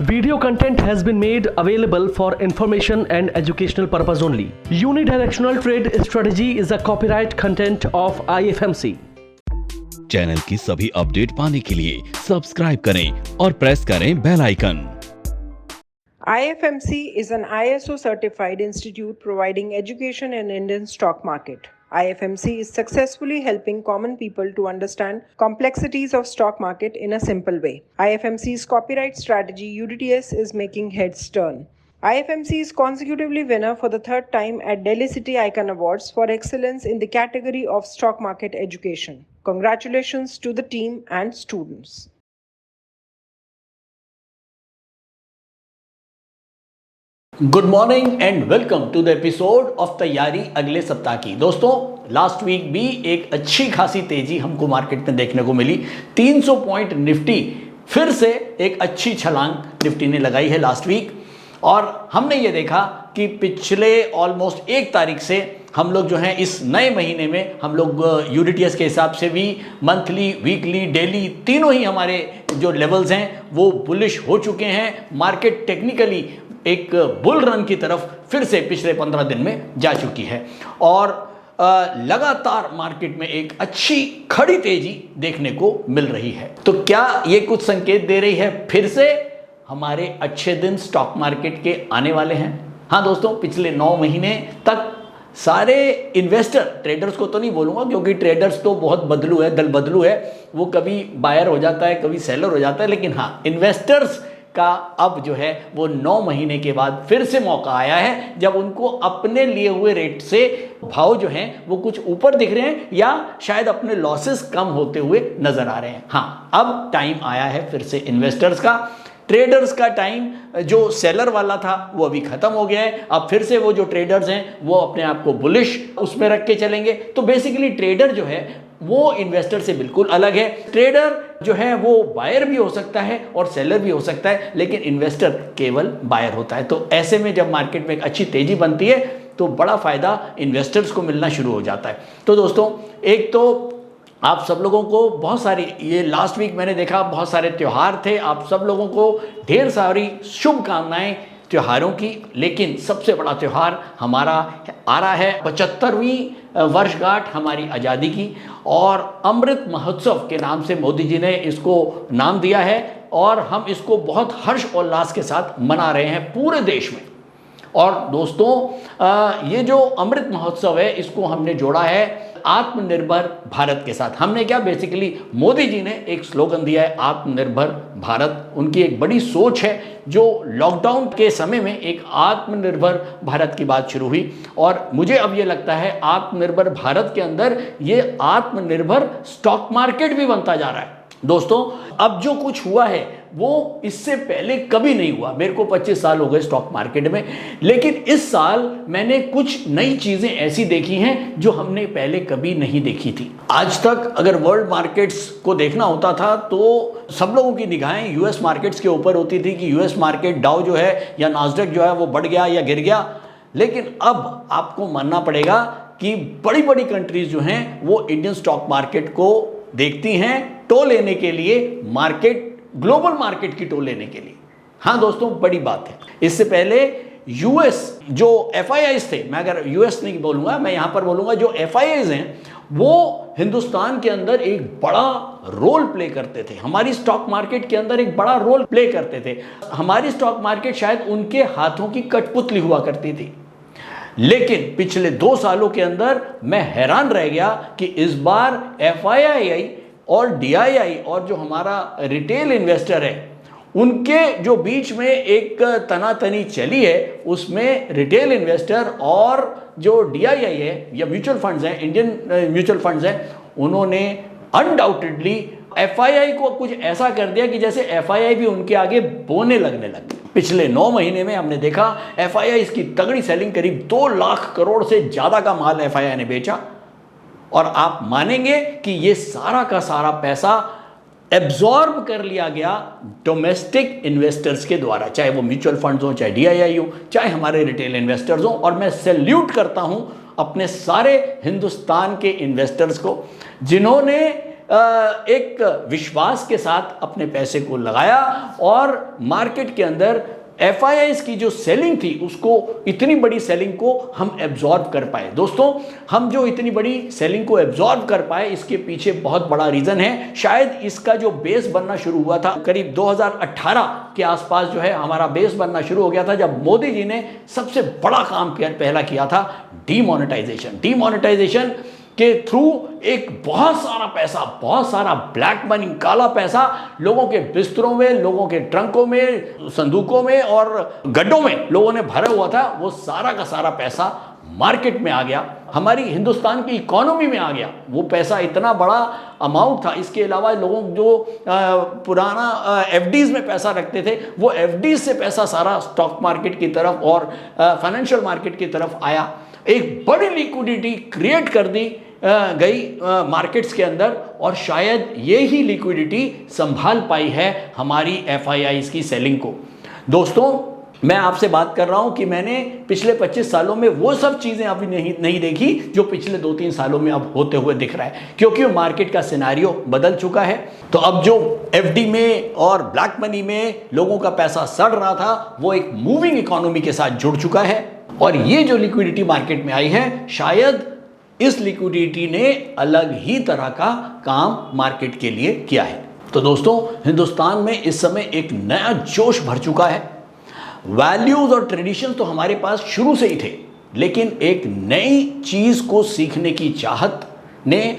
Video content has been made available for information and educational purpose only. Unidirectional trade strategy is a copyright content of IFMC. Channel की सभी update पाने के लिए subscribe करें और press करें bell icon. IFMC is an ISO certified institute providing education in Indian stock market. IFMC is successfully helping common people to understand complexities of stock market in a simple way. IFMC's copyright strategy UDTS is making heads turn. IFMC is consecutively winner for the third time at Delhi City Icon Awards for excellence in the category of stock market education. Congratulations to the team and students. Good morning and welcome to the episode of तैयारी अगले सप्ताह की। दोस्तों, last week भी एक अच्छी खासी तेजी हमको मार्केट में देखने को मिली। 300 पॉइंट निफ्टी फिर से एक अच्छी छलांग निफ्टी ने लगाई है लास्ट वीक, और हमने ये देखा कि पिछले ऑलमोस्ट 1 तारीख से हम लोग जो हैं इस नए महीने में हम लोग यूडीटीएस के हिसाब से भी मंथली, वीकली, डेली तीनों ही हमारे जो लेवल्स हैं वो बुलिश हो चुके हैं। मार्केट टेक्निकली एक बुल रन की तरफ फिर से पिछले 15 दिन में जा चुकी है, और लगातार मार्केट में एक अच्छी खड़ी तेजी देखने को मिल रही है। तो क्या ये कुछ संकेत दे रही है फिर से हमारे अच्छे दिन स्टॉक मार्केट के आने वाले हैं? हाँ दोस्तों, पिछले 9 महीने तक सारे इन्वेस्टर, ट्रेडर्स को तो नहीं बोलूँगा क्योंकि ट्रेडर्स तो बहुत बदलू है, दल बदलू है, वो कभी बायर हो जाता है, कभी सेलर हो जाता है, लेकिन हाँ, इन्वेस्टर्स का अब जो है वो 9 महीने के बाद फिर से मौका आया है जब उनको अपने लिए हुए रेट से भाव जो हैं वो कुछ ऊपर दिख रहे हैं या शायद अपने लॉसेस कम होते हुए नजर आ रहे हैं। हाँ, अब टाइम आया है फिर से इन्वेस्टर्स का। ट्रेडर्स का टाइम जो सेलर वाला था वो अभी खत्म हो गया है। अब फिर से वो जो ट्रेडर्स हैं वो अपने आप को बुलिश उसमें रख के चलेंगे। तो बेसिकली ट्रेडर जो है वो इन्वेस्टर से बिल्कुल अलग है। ट्रेडर जो है वो बायर भी हो सकता है और सेलर भी हो सकता है, लेकिन इन्वेस्टर केवल बायर होता है। तो ऐसे में जब मार्केट में एक अच्छी तेजी बनती है तो बड़ा फायदा इन्वेस्टर्स को मिलना शुरू हो जाता है। तो दोस्तों, एक तो आप सब लोगों को बहुत सारी, ये लास्ट वीक मैंने देखा बहुत सारे त्यौहार थे, आप सब लोगों को ढेर सारी शुभकामनाएं त्योहारों की। लेकिन सबसे बड़ा त्यौहार हमारा आ रहा है 75वीं वर्षगांठ हमारी आज़ादी की, और अमृत महोत्सव के नाम से मोदी जी ने इसको नाम दिया है, और हम इसको बहुत हर्ष और उल्लास के साथ मना रहे हैं पूरे देश में। और दोस्तों, ये जो अमृत महोत्सव है इसको हमने जोड़ा है आत्मनिर्भर भारत के साथ। हमने क्या, बेसिकली मोदी जी ने एक स्लोगन दिया है आत्मनिर्भर भारत। उनकी एक बड़ी सोच है जो लॉकडाउन के समय में एक आत्मनिर्भर भारत की बात शुरू हुई, और मुझे अब ये लगता है आत्मनिर्भर भारत के अंदर ये आत्मनिर्भर स्टॉक मार्केट भी बनता जा रहा है। दोस्तों, अब जो कुछ हुआ है वो इससे पहले कभी नहीं हुआ। मेरे को 25 साल हो गए स्टॉक मार्केट में, लेकिन इस साल मैंने कुछ नई चीजें ऐसी देखी हैं जो हमने पहले कभी नहीं देखी थी। आज तक अगर वर्ल्ड मार्केट्स को देखना होता था तो सब लोगों की निगाहें यूएस मार्केट्स के ऊपर होती थी कि यूएस मार्केट डाउ जो है या नास्डैक जो है वो बढ़ गया या गिर गया। लेकिन अब आपको मानना पड़ेगा कि बड़ी बड़ी कंट्रीज जो हैं वो इंडियन स्टॉक मार्केट को देखती हैं टो लेने के लिए, मार्केट, ग्लोबल मार्केट की टो लेने के लिए। हाँ दोस्तों, बड़ी बात है। इससे पहले यूएस जो एफआईआईज थे, मैं अगर यूएस नहीं बोलूंगा, मैं यहां पर बोलूंगा जो एफआईआईज हैं वो हिंदुस्तान के अंदर एक बड़ा रोल प्ले करते थे, हमारी स्टॉक मार्केट के अंदर एक बड़ा रोल प्ले करते थे। हमारी स्टॉक मार्केट शायद उनके हाथों की कठपुतली हुआ करती थी। लेकिन पिछले 2 सालों के अंदर मैं हैरान रह गया कि इस बार एफआईआई और डीआईआई और जो हमारा रिटेल इन्वेस्टर है उनके जो बीच में एक तनातनी चली है, उसमें रिटेल इन्वेस्टर और जो डीआईआई है या म्यूचुअल फंड्स हैं, इंडियन म्यूचुअल फंड्स हैं, उन्होंने अनडाउटेडली एफआईआई को कुछ ऐसा कर दिया कि जैसे एफआईआई भी उनके आगे बोने लगने लगे। पिछले 9 महीने में हमने देखा एफआईआई की तगड़ी सेलिंग, करीब 2 लाख करोड़ से ज्यादा का माल एफआईआई ने बेचा, और आप मानेंगे कि ये सारा का सारा पैसा एब्जॉर्ब कर लिया गया डोमेस्टिक इन्वेस्टर्स के द्वारा, चाहे वो म्यूचुअल फंड्स हो, चाहे डीआईआई हो, चाहे हमारे रिटेल इन्वेस्टर्स हो। और मैं सैल्यूट करता हूं अपने सारे हिंदुस्तान के इन्वेस्टर्स को जिन्होंने एक विश्वास के साथ अपने पैसे को लगाया और मार्केट के अंदर FIIs की जो सेलिंग थी उसको, इतनी बड़ी सेलिंग को हम एब्जॉर्ब कर पाए। दोस्तों, हम जो इतनी बड़ी सेलिंग को एब्जॉर्ब कर पाए, इसके पीछे बहुत बड़ा रीजन है। शायद इसका जो बेस बनना शुरू हुआ था करीब 2018 के आसपास, जो है हमारा बेस बनना शुरू हो गया था, जब मोदी जी ने सबसे बड़ा काम पहला किया था, डीमोनेटाइजेशन के थ्रू एक बहुत सारा पैसा, बहुत सारा ब्लैक मनी, काला पैसा लोगों के बिस्तरों में, लोगों के ट्रंकों में, संदूकों में और गड्ढों में लोगों ने भरा हुआ था। वो सारा का सारा पैसा मार्केट में आ गया, हमारी हिंदुस्तान की इकोनॉमी में आ गया। वो पैसा इतना बड़ा अमाउंट था। इसके अलावा लोगों जो पुराना FDs में पैसा रखते थे, वो FDs से पैसा सारा स्टॉक मार्केट की तरफ और फाइनेंशियल मार्केट की तरफ आया। एक बड़ी लिक्विडिटी क्रिएट कर दी गई मार्केट्स के अंदर, और शायद ये ही लिक्विडिटी संभाल पाई है हमारी FIIs की सेलिंग को। दोस्तों, मैं आपसे बात कर रहा हूं कि मैंने पिछले 25 सालों में वो सब चीजें अभी नहीं देखी जो पिछले 2-3 सालों में अब होते हुए दिख रहा है, क्योंकि मार्केट का सिनेरियो बदल चुका है। तो अब जो FD में और ब्लैक मनी में लोगों का पैसा सड़ रहा था, वो एक मूविंग इकोनॉमी के साथ जुड़ चुका है। और ये जो लिक्विडिटी मार्केट में आई है, शायद इस लिक्विडिटी ने अलग ही तरह का काम मार्केट के लिए किया है। तो दोस्तों, हिंदुस्तान में इस समय एक नया जोश भर चुका है। वैल्यूज और ट्रेडिशन तो हमारे पास शुरू से ही थे, लेकिन एक नई चीज को सीखने की चाहत ने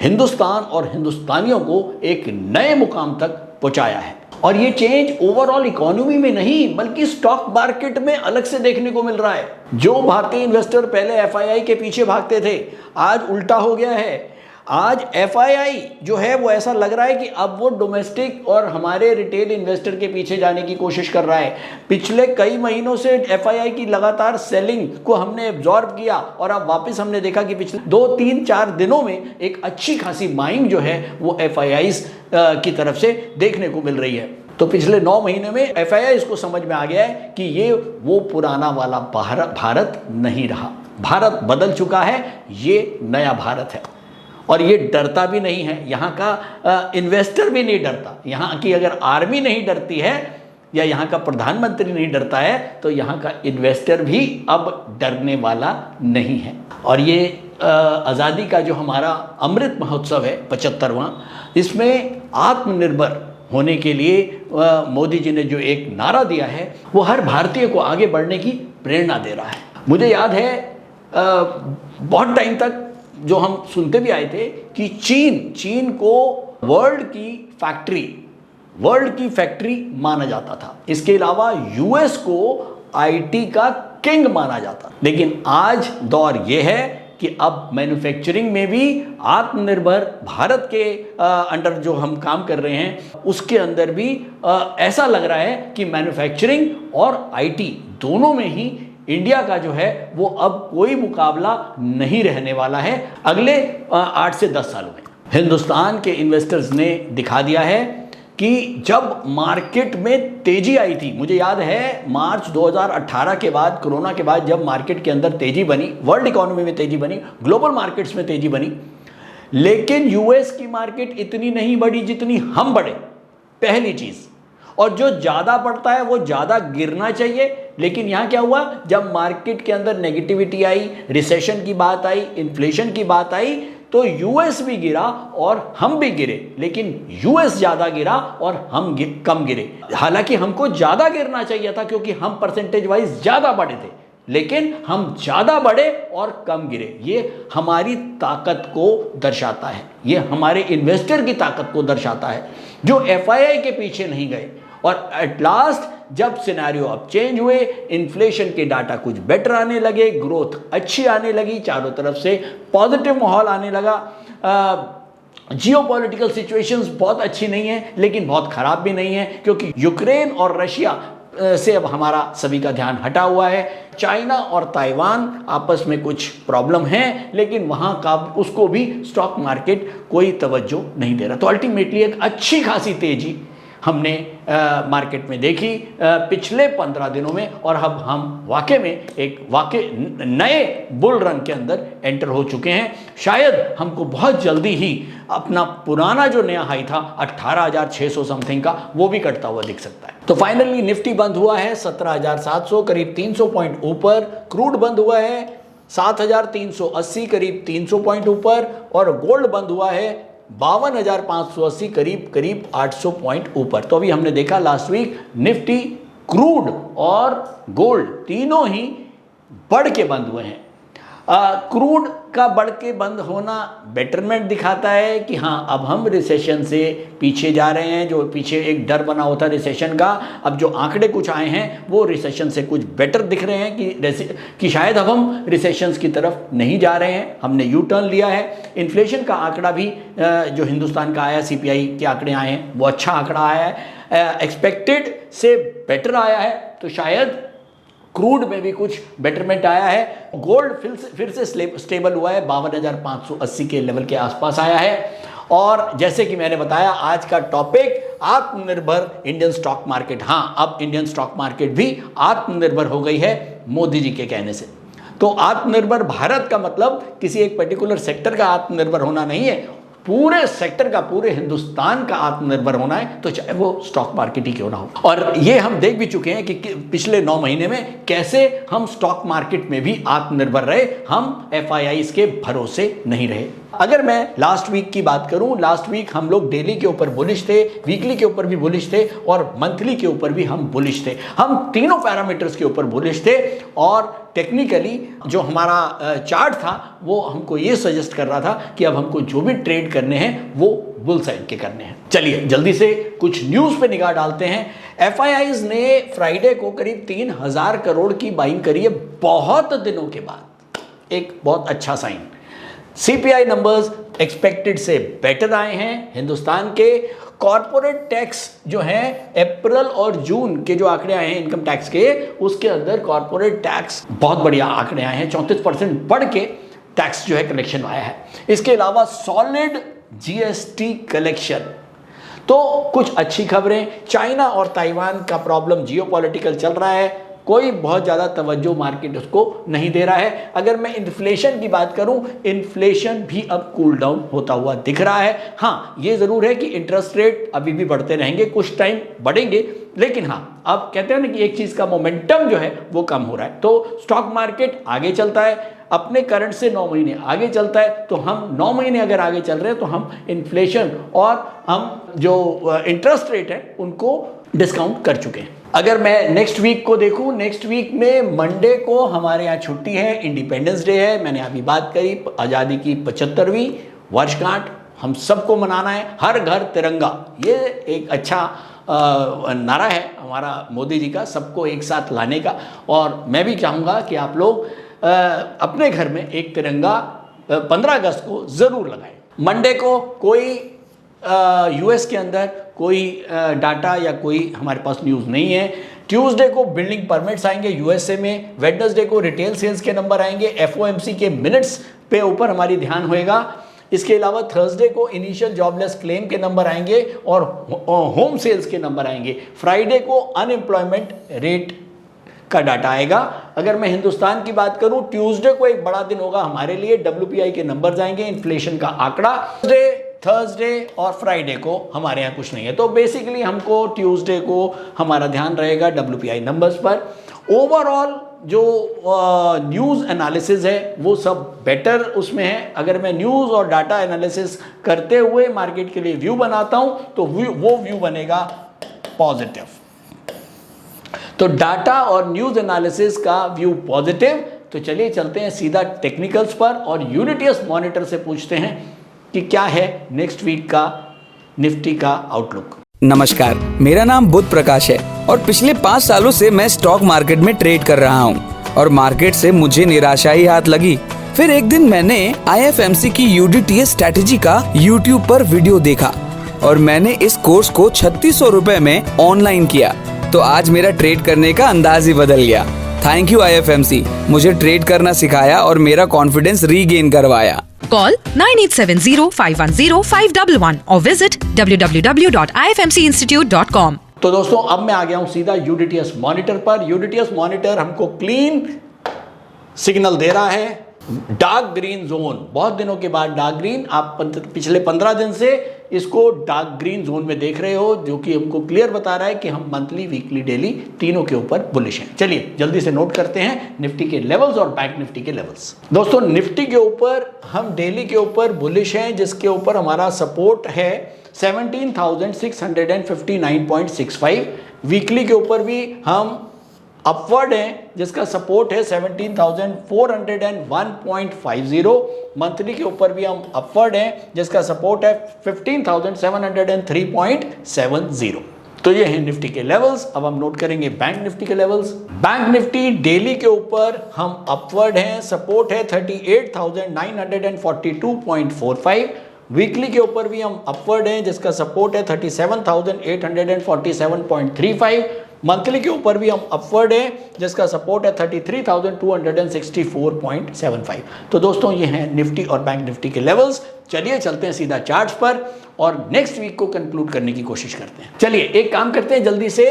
हिंदुस्तान और हिंदुस्तानियों को एक नए मुकाम तक पहुंचाया है। और ये चेंज ओवरऑल इकोनॉमी में नहीं, बल्कि स्टॉक मार्केट में अलग से देखने को मिल रहा है। जो भारतीय इन्वेस्टर पहले FII के पीछे भागते थे, आज उल्टा हो गया है। आज FII जो है वो ऐसा लग रहा है कि अब वो डोमेस्टिक और हमारे रिटेल इन्वेस्टर के पीछे जाने की कोशिश कर रहा है। पिछले कई महीनों से FII की लगातार सेलिंग को हमने एब्जॉर्ब किया, और अब वापस हमने देखा कि पिछले 2-3-4 दिनों में एक अच्छी खासी बाइंग जो है वो FIIs की तरफ से देखने को मिल रही है। तो पिछले 9 महीने में FIIs को समझ में आ गया है कि ये वो पुराना वाला भारत नहीं रहा। भारत बदल चुका है, ये नया भारत है। और ये डरता भी नहीं है, यहाँ का इन्वेस्टर भी नहीं डरता। यहाँ की अगर आर्मी नहीं डरती है या यहाँ का प्रधानमंत्री नहीं डरता है, तो यहाँ का इन्वेस्टर भी अब डरने वाला नहीं है। और ये आज़ादी का जो हमारा अमृत महोत्सव है 75वां, इसमें आत्मनिर्भर होने के लिए मोदी जी ने जो एक नारा दिया है, वो हर भारतीय को आगे बढ़ने की प्रेरणा दे रहा है। मुझे याद है बहुत टाइम तक जो हम सुनते भी आए थे कि चीन को वर्ल्ड की फैक्ट्री माना जाता था। इसके अलावा US को IT का किंग माना जाता। लेकिन आज दौर यह है कि अब मैन्युफैक्चरिंग में भी आत्मनिर्भर भारत के अंडर जो हम काम कर रहे हैं, उसके अंदर भी ऐसा लग रहा है कि मैन्युफैक्चरिंग और IT दोनों में ही इंडिया का जो है वो अब कोई मुकाबला नहीं रहने वाला है अगले 8 से 10 सालों में। हिंदुस्तान के इन्वेस्टर्स ने दिखा दिया है कि जब मार्केट में तेजी आई थी, मुझे याद है मार्च 2018 के बाद, कोरोना के बाद, जब मार्केट के अंदर तेजी बनी, वर्ल्ड इकोनॉमी में तेजी बनी, ग्लोबल मार्केट्स में तेजी बनी, लेकिन US की मार्केट इतनी नहीं बढ़ी जितनी हम बढ़े, पहली चीज। और जो ज्यादा बढ़ता है वो ज्यादा गिरना चाहिए। लेकिन यहां क्या हुआ, जब मार्केट के अंदर नेगेटिविटी आई, रिसेशन की बात आई, इन्फ्लेशन की बात आई, तो US भी गिरा और हम भी गिरे। लेकिन US ज्यादा गिरा और हम कम गिरे। हालांकि हमको ज्यादा गिरना चाहिए था, क्योंकि हम परसेंटेज वाइज ज्यादा बढ़े थे, लेकिन हम ज्यादा बढ़े और कम गिरे। ये हमारी ताकत को दर्शाता है, ये हमारे इन्वेस्टर की ताकत को दर्शाता है, जो FII के पीछे नहीं गए। और एट लास्ट जब सिनेरियो अब चेंज हुए, इन्फ्लेशन के डाटा कुछ बेटर आने लगे, ग्रोथ अच्छी आने लगी, चारों तरफ से पॉजिटिव माहौल आने लगा। जियोपॉलिटिकल सिचुएशंस बहुत अच्छी नहीं है, लेकिन बहुत खराब भी नहीं है, क्योंकि यूक्रेन और रशिया से अब हमारा सभी का ध्यान हटा हुआ है। चाइना और ताइवान आपस में कुछ प्रॉब्लम है, लेकिन वहां का उसको भी स्टॉक मार्केट कोई तवज्जो नहीं दे रहा। तो अल्टीमेटली एक अच्छी खासी तेजी हमने मार्केट में देखी पिछले 15 दिनों में, और अब हम वाकई में एक नए बुल रन के अंदर एंटर हो चुके हैं। शायद हमको बहुत जल्दी ही अपना पुराना जो नया हाई था 18,600 समथिंग का, वो भी कटता हुआ दिख सकता है। तो फाइनली निफ्टी बंद हुआ है 17,700, करीब 300 पॉइंट ऊपर। क्रूड बंद हुआ है 7,380, करीब 300 पॉइंट ऊपर। और गोल्ड बंद हुआ है 52,580, करीब 800 पॉइंट ऊपर। तो अभी हमने देखा लास्ट वीक निफ्टी, क्रूड और गोल्ड तीनों ही बढ़ के बंद हुए हैं। क्रूड का बढ़ के बंद होना बेटरमेंट दिखाता है कि हाँ, अब हम रिसेशन से पीछे जा रहे हैं। जो पीछे एक डर बना होता रिसेशन का, अब जो आंकड़े कुछ आए हैं वो रिसेशन से कुछ बेटर दिख रहे हैं कि शायद अब हम रिसेशंस की तरफ नहीं जा रहे हैं, हमने यू टर्न लिया है। इन्फ्लेशन का आंकड़ा भी जो हिंदुस्तान का आया, CPI के आंकड़े आए हैं, वो अच्छा आंकड़ा आया है, एक्सपेक्टेड से बेटर आया है। तो शायद क्रूड में भी कुछ बेटरमेंट आया है। गोल्ड फिर से स्टेबल हुआ है, 52,580 के लेवल के आसपास आया है। और जैसे कि मैंने बताया, आज का टॉपिक आत्मनिर्भर इंडियन स्टॉक मार्केट। हाँ, अब इंडियन स्टॉक मार्केट भी आत्मनिर्भर हो गई है मोदी जी के कहने से। तो आत्मनिर्भर भारत का मतलब किसी एक पर्टिकुलर सेक्टर का आत्मनिर्भर होना नहीं है, पूरे सेक्टर का, पूरे हिंदुस्तान का आत्मनिर्भर होना है, तो चाहे वो स्टॉक मार्केट ही क्यों ना हो। और ये हम देख भी चुके हैं कि पिछले 9 महीने में कैसे हम स्टॉक मार्केट में भी आत्मनिर्भर रहे, हम FIIs के भरोसे नहीं रहे। अगर मैं लास्ट वीक की बात करूं, लास्ट वीक हम लोग डेली के ऊपर बुलिश थे, वीकली के ऊपर भी बुलिश थे और मंथली के ऊपर भी हम बुलिश थे। हम तीनों पैरामीटर्स के ऊपर बुलिश थे और टेक्निकली जो हमारा चार्ट था वो हमको ये सजेस्ट कर रहा था कि अब हमको जो भी ट्रेड करने हैं वो बुल साइड के करने हैं। चलिए जल्दी से कुछ न्यूज़ पे निगाह डालते हैं। FIIs ने फ्राइडे को करीब 3,000 करोड़ की बाइंग करी है, बहुत दिनों के बाद, एक बहुत अच्छा साइन। CPI नंबर्स एक्सपेक्टेड से बेटर आए हैं। हिंदुस्तान के कॉर्पोरेट टैक्स जो है अप्रैल और जून के जो आंकड़े आए हैं इनकम टैक्स के, उसके अंदर कॉर्पोरेट टैक्स बहुत बढ़िया आंकड़े आए हैं, 34% बढ़ के टैक्स जो है कलेक्शन आया है। इसके अलावा सॉलिड GST कलेक्शन। तो कुछ अच्छी खबरें। चाइना और ताइवान का प्रॉब्लम जियोपॉलिटिकल चल रहा है, कोई बहुत ज़्यादा तवज्जो मार्केट उसको नहीं दे रहा है। अगर मैं इन्फ्लेशन की बात करूं, इन्फ्लेशन भी अब कूल डाउन होता हुआ दिख रहा है। हाँ, ये ज़रूर है कि इंटरेस्ट रेट अभी भी बढ़ते रहेंगे, कुछ टाइम बढ़ेंगे, लेकिन हाँ, अब कहते हैं ना कि एक चीज़ का मोमेंटम जो है वो कम हो रहा है। तो स्टॉक मार्केट आगे चलता है, अपने करंट से 9 महीने आगे चलता है। तो हम 9 महीने अगर आगे चल रहे हैं तो हम इन्फ्लेशन और हम जो इंटरेस्ट रेट है उनको डिस्काउंट कर चुके हैं। अगर मैं नेक्स्ट वीक को देखूं, नेक्स्ट वीक में मंडे को हमारे यहाँ छुट्टी है, इंडिपेंडेंस डे है। मैंने अभी बात करी, आज़ादी की 75वीं वर्षगांठ हम सबको मनाना है। हर घर तिरंगा, ये एक अच्छा नारा है हमारा मोदी जी का, सबको एक साथ लाने का। और मैं भी चाहूँगा कि आप लोग अपने घर में एक तिरंगा 15 अगस्त को ज़रूर लगाएं। मंडे को कोई US के अंदर कोई डाटा या कोई हमारे पास न्यूज़ नहीं है। ट्यूसडे को बिल्डिंग परमिट्स आएंगे USA में। वेडनेसडे को रिटेल सेल्स के नंबर आएंगे, FOMC के मिनट्स पे ऊपर हमारी ध्यान होएगा। इसके अलावा थर्सडे को इनिशियल जॉबलेस क्लेम के नंबर आएंगे और होम सेल्स के नंबर आएंगे। फ्राइडे को अनएम्प्लॉयमेंट रेट का डाटा आएगा। अगर मैं हिंदुस्तान की बात करूं, ट्यूसडे को एक बड़ा दिन होगा हमारे लिए, WPI के नंबर्स आएंगे, इन्फ्लेशन का आंकड़ा। थर्सडे और फ्राइडे को हमारे यहाँ कुछ नहीं है। तो बेसिकली हमको ट्यूसडे को हमारा ध्यान रहेगा WPI नंबर्स पर। ओवरऑल जो न्यूज़ एनालिसिस है वो सब बेटर उसमें है। अगर मैं न्यूज़ और डाटा एनालिसिस करते हुए मार्केट के लिए व्यू बनाता हूं तो वो व्यू बनेगा पॉजिटिव। तो डाटा और न्यूज़ एनालिसिस का व्यू पॉजिटिव। तो चलिए चलते हैं सीधा टेक्निकल्स पर और यूनिटियस मॉनिटर से पूछते हैं कि क्या है नेक्स्ट वीक का निफ्टी का आउटलुक। नमस्कार, मेरा नाम बुध प्रकाश है और पिछले 5 सालों से मैं स्टॉक मार्केट में ट्रेड कर रहा हूँ और मार्केट से मुझे निराशा ही हाथ लगी। फिर एक दिन मैंने IFMC की UDTS स्ट्रैटेजी का YouTube पर वीडियो देखा और मैंने इस कोर्स को 3600 रुपए में ऑनलाइन किया। तो आज मेरा ट्रेड करने का अंदाज ही बदल गया। थैंक यू IFMC, मुझे ट्रेड करना सिखाया और मेरा कॉन्फिडेंस रीगेन करवाया। Call 9870-510-511 or visit www.ifmcinstitute.com. तो दोस्तों अब मैं आ गया हूं सीधा यूडीटीएस मॉनिटर पर। यूडीटीएस मॉनिटर हमको क्लीन सिग्नल दे रहा है, डार्क ग्रीन जोन, बहुत दिनों के बाद डार्क ग्रीन। आप पिछले 15 दिन से इसको डार्क ग्रीन जोन में देख रहे हो, जो कि हमको क्लियर बता रहा है कि हम मंथली, वीकली, डेली तीनों के ऊपर बुलिश हैं। चलिए जल्दी से नोट करते हैं निफ्टी के लेवल्स और बैंक निफ्टी के लेवल्स। दोस्तों निफ्टी के ऊपर हम डेली के ऊपर बुलिश हैं, जिसके ऊपर हमारा सपोर्ट है 17,659.65। वीकली के ऊपर भी हम अपवर्ड है, जिसका सपोर्ट है 17,401.50। मंथली के ऊपर भी हम अपवर्ड हैं, जिसका सपोर्ट है 15,703.70। तो ये है निफ्टी के लेवल्स। अब हम नोट करेंगे बैंक निफ्टी के लेवल्स। बैंक निफ्टी डेली के ऊपर हम अपवर्ड हैं, सपोर्ट है 38,942.45। वीकली के ऊपर भी हम अपवर्ड हैं, जिसका सपोर्ट है 37,847.35। मंथली के ऊपर भी हम अपवर्ड हैं, जिसका सपोर्ट है 33,264.75। तो दोस्तों ये हैं निफ्टी और बैंक निफ्टी के लेवल्स। चलिए चलते हैं सीधा चार्ट्स पर और नेक्स्ट वीक को कंक्लूड करने की कोशिश करते हैं। चलिए एक काम करते हैं, जल्दी से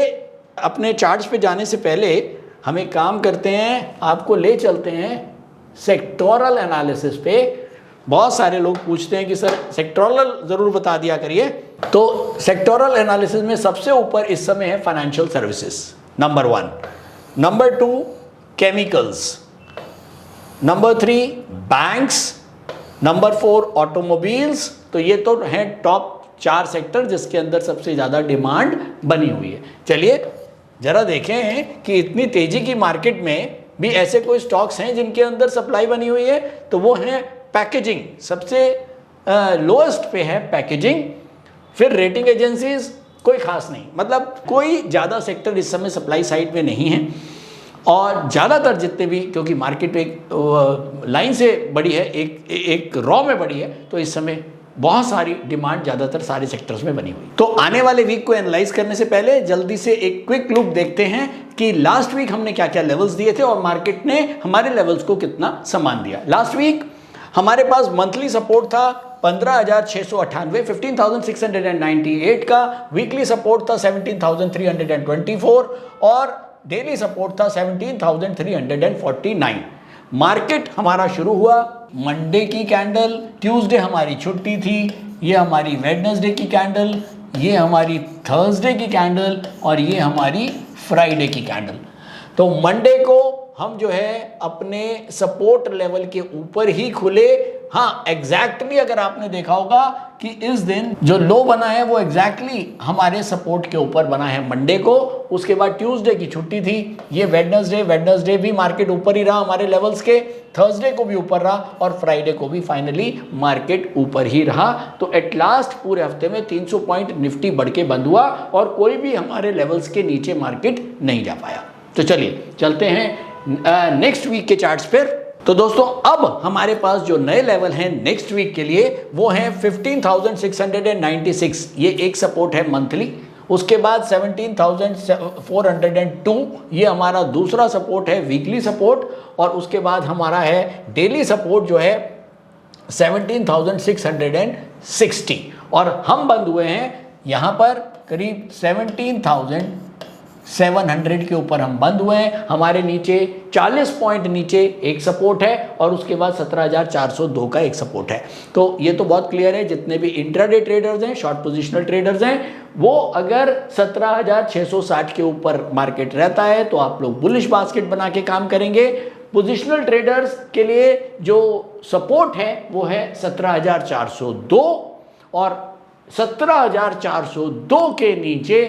अपने चार्ट्स पे जाने से पहले हम एक काम करते हैं, आपको ले चलते हैं सेक्टोरल एनालिसिस पे। बहुत सारे लोग पूछते हैं कि सर सेक्टोरल जरूर बता दिया करिए। तो सेक्टोरल एनालिसिस में सबसे ऊपर इस समय है financial services, number 1। Number 2 chemicals, number 3 banks, number 4 automobiles. तो ये तो हैं टॉप 4 सेक्टर जिसके अंदर सबसे ज़्यादा डिमांड बनी हुई है। चलिए जरा देखें कि इतनी तेजी की मार्केट में भी ऐसे कोई स्टॉक्स हैं जिनके अंदर सप्लाई बनी हुई है, तो वो हैं पैकेजिंग, सबसे लोएस्ट पे है पैकेजिंग। फिर रेटिंग एजेंसीज कोई खास नहीं, मतलब कोई ज़्यादा सेक्टर इस समय सप्लाई साइड में नहीं है। और ज़्यादातर जितने भी, क्योंकि मार्केट एक लाइन से बड़ी है, एक रॉ में बड़ी है, तो इस समय बहुत सारी डिमांड ज़्यादातर सारे सेक्टर्स में बनी हुई। तो आने वाले वीक को एनालाइज करने से पहले जल्दी से एक क्विक लुक देखते हैं कि लास्ट वीक हमने क्या क्या लेवल्स दिए थे और मार्केट ने हमारे लेवल्स को कितना सम्मान दिया। लास्ट वीक हमारे पास मंथली सपोर्ट था 15,698, 15,698 का। वीकली सपोर्ट था 17,324 और डेली सपोर्ट था 17,349। मार्केट हमारा शुरू हुआ मंडे की कैंडल, ट्यूसडे हमारी छुट्टी थी, ये हमारी वेडनेसडे की कैंडल, ये हमारी थर्सडे की कैंडल और ये हमारी फ्राइडे की कैंडल। तो मंडे को हम जो है अपने सपोर्ट लेवल के ऊपर ही खुले। हाँ एग्जैक्टली अगर आपने देखा होगा कि इस दिन जो लो बना है वो एग्जैक्टली हमारे सपोर्ट के ऊपर बना है मंडे को। उसके बाद ट्यूसडे की छुट्टी थी, ये वेडनेसडे भी मार्केट ऊपर ही रहा हमारे लेवल्स के, थर्सडे को भी ऊपर रहा और फ्राइडे को भी फाइनली मार्केट ऊपर ही रहा। तो एट लास्ट पूरे हफ्ते में 300 पॉइंट निफ्टी बढ़ के बंद हुआ और कोई भी हमारे लेवल्स के नीचे मार्केट नहीं जा पाया। तो चलिए चलते हैं नेक्स्ट वीक के चार्ट्स पर। तो दोस्तों अब हमारे पास जो नए लेवल हैं नेक्स्ट वीक के लिए वो हैं 15,696, ये एक सपोर्ट है मंथली। उसके बाद 17,402, ये हमारा दूसरा सपोर्ट है वीकली सपोर्ट। और उसके बाद हमारा है डेली सपोर्ट जो है 17,660 और हम बंद हुए हैं यहाँ पर करीब 17,700 के ऊपर हम बंद हुए हैं। हमारे नीचे 40 पॉइंट नीचे एक सपोर्ट है और उसके बाद 17,402 का एक सपोर्ट है। तो ये तो बहुत क्लियर है, जितने भी इंट्राडे ट्रेडर्स हैं, शॉर्ट पोजिशनल ट्रेडर्स हैं, वो अगर 17,660 के ऊपर मार्केट रहता है तो आप लोग बुलिश बास्केट बना के काम करेंगे। पोजिशनल ट्रेडर्स के लिए जो सपोर्ट है वो है 17,402 और 17,402 के नीचे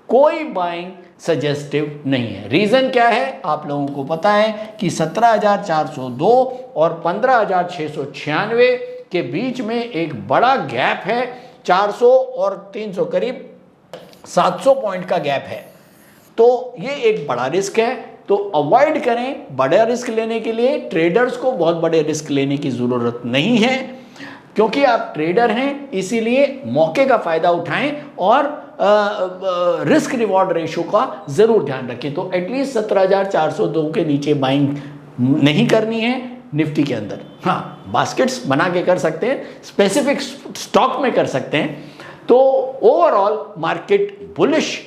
कोई बाइंग सजेस्टिव नहीं है। रीजन क्या है आप लोगों को पता है कि 17,402 और 15,696 के बीच में एक बड़ा गैप है, 400 और 300 करीब 700 पॉइंट का गैप है। तो ये एक बड़ा रिस्क है, तो अवॉइड करें। बड़ा रिस्क लेने के लिए ट्रेडर्स को बहुत बड़े रिस्क लेने की ज़रूरत नहीं है, क्योंकि आप ट्रेडर हैं, इसीलिए मौके का फ़ायदा उठाएं और रिस्क रिवॉर्ड रेशो का ज़रूर ध्यान रखें। तो एटलीस्ट 17,402 के नीचे बाइंग नहीं करनी है, निफ्टी के अंदर। हाँ, बास्केट्स बना के कर सकते हैं, स्पेसिफिक स्टॉक में कर सकते हैं। तो ओवरऑल मार्केट बुलिश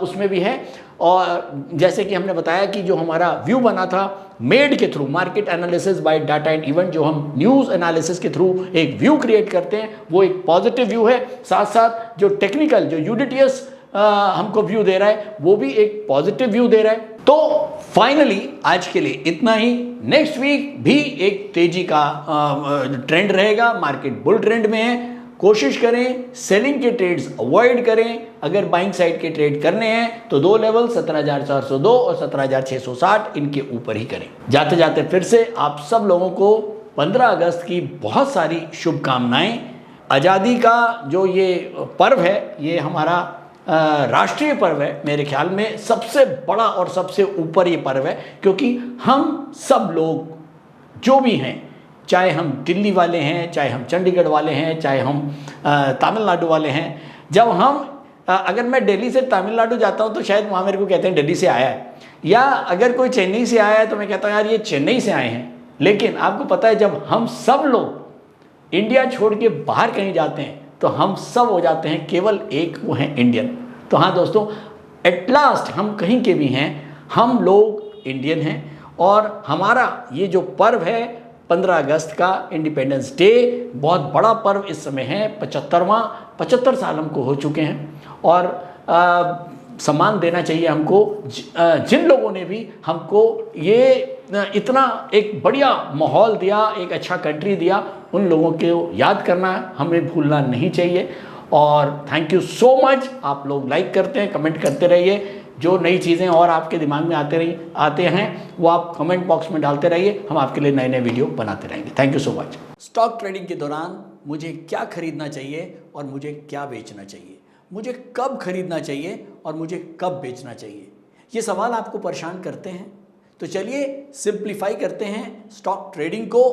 उसमें भी है। और जैसे कि हमने बताया कि जो हमारा व्यू बना था मेड के through, market analysis bye data and event, जो हम न्यूज़ एनालिसिस के थ्रू एक व्यू क्रिएट करते हैं, वो एक पॉजिटिव व्यू है। साथ साथ जो टेक्निकल, जो यूडीटीएस हमको व्यू दे रहा है, वो भी एक पॉजिटिव व्यू दे रहा है। तो फाइनली आज के लिए इतना ही। नेक्स्ट वीक भी एक तेजी का ट्रेंड रहेगा, मार्केट बुल ट्रेंड में है। कोशिश करें सेलिंग के ट्रेड्स अवॉइड करें। अगर बाइंग साइड के ट्रेड करने हैं तो दो लेवल 17,402 और 17,660 इनके ऊपर ही करें। जाते जाते फिर से आप सब लोगों को 15 अगस्त की बहुत सारी शुभकामनाएं। आज़ादी का जो ये पर्व है, ये हमारा राष्ट्रीय पर्व है। मेरे ख्याल में सबसे बड़ा और सबसे ऊपर ये पर्व है, क्योंकि हम सब लोग जो भी हैं, चाहे हम दिल्ली वाले हैं, चाहे हम चंडीगढ़ वाले हैं, चाहे हम तमिलनाडु वाले हैं, जब हम अगर मैं दिल्ली से तमिलनाडु जाता हूं तो शायद वहाँ मेरे को कहते हैं दिल्ली से आया है, या अगर कोई चेन्नई से आया है तो मैं कहता हूँ यार ये चेन्नई से आए हैं। लेकिन आपको पता है, जब हम सब लोग इंडिया छोड़ के बाहर कहीं जाते हैं तो हम सब हो जाते हैं केवल एक, वो हैं इंडियन। तो हाँ दोस्तों, एट लास्ट हम कहीं के भी हैं, हम लोग इंडियन हैं। और हमारा ये जो पर्व है 15 अगस्त का इंडिपेंडेंस डे, बहुत बड़ा पर्व इस समय है। 75 साल हमको हो चुके हैं और सम्मान देना चाहिए हमको जिन लोगों ने भी हमको ये इतना एक बढ़िया माहौल दिया, एक अच्छा कंट्री दिया, उन लोगों को याद करना हमें भूलना नहीं चाहिए। और थैंक यू सो मच। आप लोग लाइक करते हैं, कमेंट करते रहिए। जो नई चीज़ें और आपके दिमाग में आते हैं वो आप कमेंट बॉक्स में डालते रहिए। हम आपके लिए नए नए वीडियो बनाते रहेंगे। Thank you so much. Stock trading के दौरान मुझे क्या खरीदना चाहिए और मुझे क्या बेचना चाहिए, मुझे कब खरीदना चाहिए और मुझे कब बेचना चाहिए, ये सवाल आपको परेशान करते हैं। तो चलिए सिंप्लीफाई करते हैं स्टॉक ट्रेडिंग को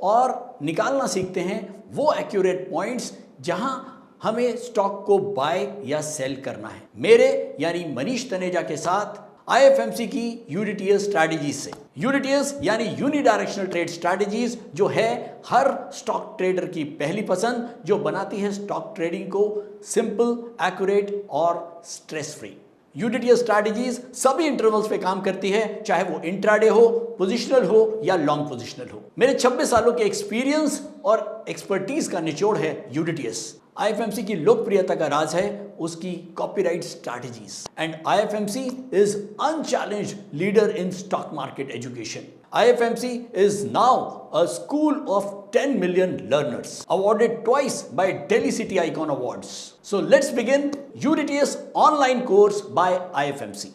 और निकालना सीखते हैं वो एक्यूरेट पॉइंट्स जहां हमें स्टॉक को बाय या सेल करना है। मेरे यानी मनीष तनेजा के साथ आईएफएमसी की यूडीटीएस स्ट्रैटेजीज से। यूडीटीएस यानी यूनिडायरेक्शनल ट्रेड स्ट्रैटेजीज, जो है हर स्टॉक ट्रेडर की पहली पसंद, जो बनाती है स्टॉक ट्रेडिंग को सिंपल, एक्यूरेट और स्ट्रेस फ्री। यूडीटीएस स्ट्रैटेजीज सभी इंटरवल्स पे काम करती है, चाहे वो इंट्राडे हो, पोजिशनल हो या लॉन्ग पोजिशनल हो। मेरे 26 सालों के एक्सपीरियंस और एक्सपर्टीज का निचोड़ है यूडीटीएस। आईएफएमसी की लोकप्रियता का राज है उसकी copyright strategies, and IFMC is unchallenged leader in stock market education. IFMC is now a school of 10 million learners, awarded twice by Delhi City Icon Awards. So let's begin UDTS online course by IFMC.